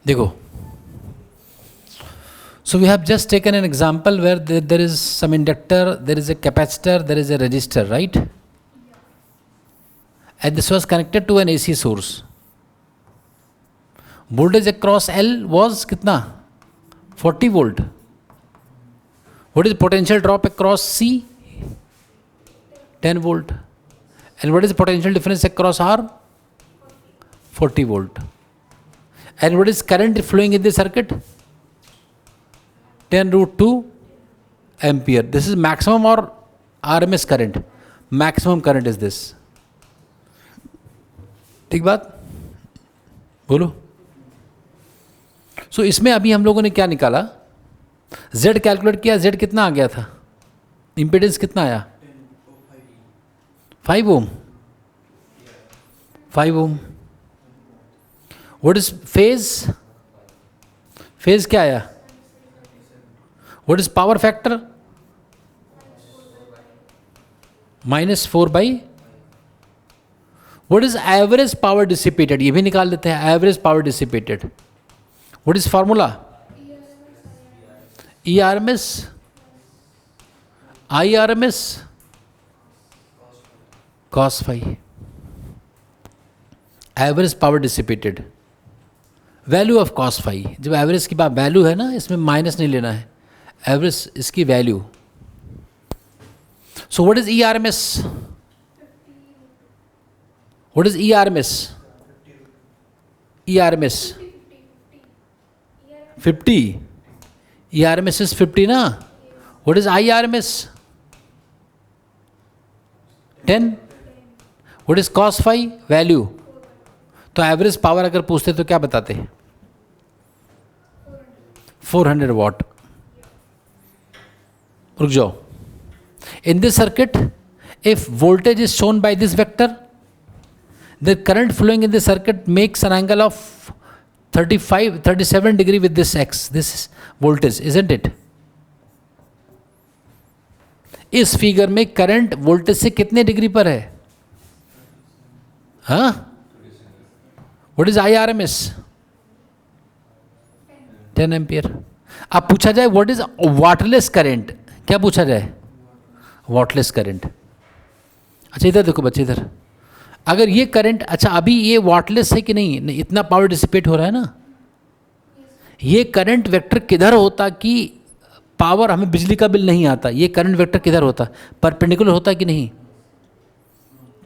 देखो, so we have just taken an example where there is some inductor, there is a capacitor, there is a resistor, right? And this was connected to an AC source. Voltage across L was कितना? 40 volt. What is potential drop across C? 10 volt. And what is the potential difference across R? 40 volt. And what is current flowing in the circuit? 10 root 2 ampere. This is maximum or RMS current? Maximum current is this. ठीक बात? बोलो. सो इसमें अभी हम लोगों ने क्या निकाला? Z कैलकुलेट किया. Z कितना आ गया था? इम्पिडेंस कितना आया? 5 ohm. 5 ohm. What is phase? Phase क्या आया? What is power factor? -4/. What is average power dissipated? ये भी निकाल देते हैं. Average power dissipated. What is formula? ERMS, IRMS, cos phi. Average power dissipated. Value of cos phi. जब average की बात वैल्यू है ना, इसमें माइनस नहीं लेना है. एवरेज इसकी value. So what is ERMS? What is ERMS? ERMS 50. ERMS is 50 ना. What is IRMS? 10. What is cos phi? Value. तो एवरेज पावर अगर पूछते तो क्या बताते? 400 वाट. रुक जाओ. In this circuit, if voltage is shown by this vector, the current flowing in the circuit makes an angle of 37 degree with this x. This is voltage, isn't it? इस figure में current voltage से कितने degree पर है? हाँ? What is IRMS? 10 ampere. अब पूछा जाए व्हाट इज वाटलेस करंट? क्या पूछा जाए? Wattless current. अच्छा इधर देखो बच्चे, इधर. अगर ये करंट, अच्छा अभी ये वाटलेस है कि नहीं? इतना पावर डिसिपेट हो रहा है ना. ये करंट वेक्टर किधर होता कि पावर हमें बिजली का बिल नहीं आता? ये करंट वेक्टर किधर होता? परपेंडिकुलर होता कि नहीं?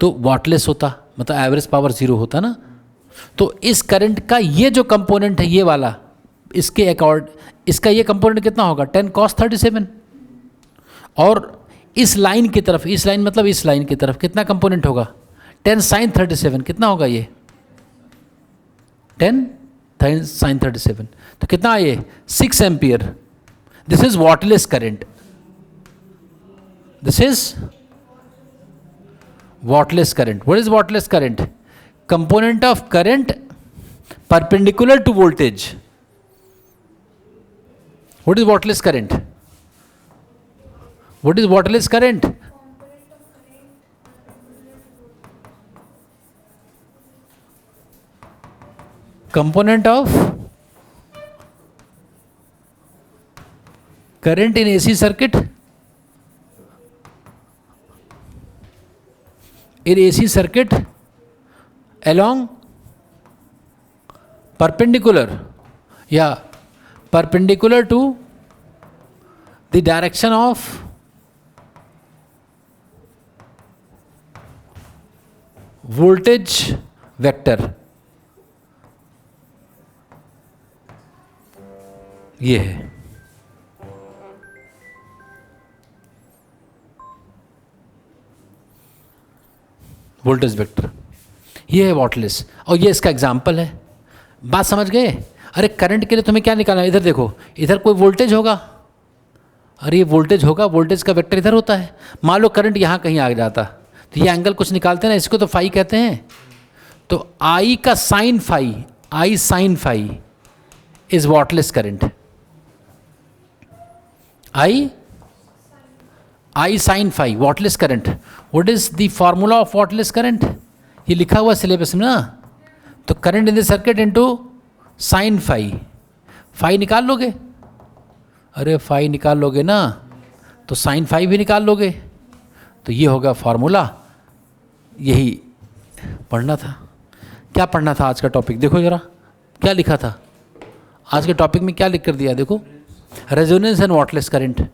तो वाटलेस होता, मतलब एवरेज पावर 0 होता ना. तो इस करंट का ये जो कंपोनेंट है, ये वाला, इसके अकॉर्ड इसका ये कंपोनेंट कितना होगा? 10 cos 37. और इस लाइन की तरफ, इस लाइन मतलब इस लाइन की तरफ कितना कंपोनेंट होगा? 10 sin 37. कितना होगा ये? 10 sin 37. तो कितना ये? 6 ampere. This is wattless current. This is wattless current. What is wattless current? Component of current perpendicular to voltage. What is wattless current? What is wattless current? component of current in AC circuit. In AC circuit along perpendicular, perpendicular to the direction of voltage vector. ये है. Voltage vector. ये है wattless. और ये इसका example है. बात समझ गए? अरे करंट के लिए तुम्हें क्या निकालना है? इधर देखो, इधर कोई वोल्टेज होगा. अरे ये वोल्टेज होगा, वोल्टेज का वेक्टर इधर होता है. मान लो करंट यहाँ कहीं आ जाता, तो ये एंगल कुछ निकालते हैं ना, इसको तो फाई कहते हैं. तो आई का sine phi, I sine phi is wattless current. I sin phi, wattless current. What is the formula of wattless current? ये लिखा हुआ सिलेबस में ना. तो current in the circuit into sine phi, phi निकाल लोगे? अरे फाई निकाल लोगे ना, तो साइन फाई भी निकाल लोगे। तो ये होगा फॉर्मूला, यही पढ़ना था। क्या पढ़ना था आज का टॉपिक? देखो ज़रा क्या लिखा था आज के टॉपिक में, क्या लिख कर दिया देखो, रेजोनेंस एंड वॉटलेस करंट।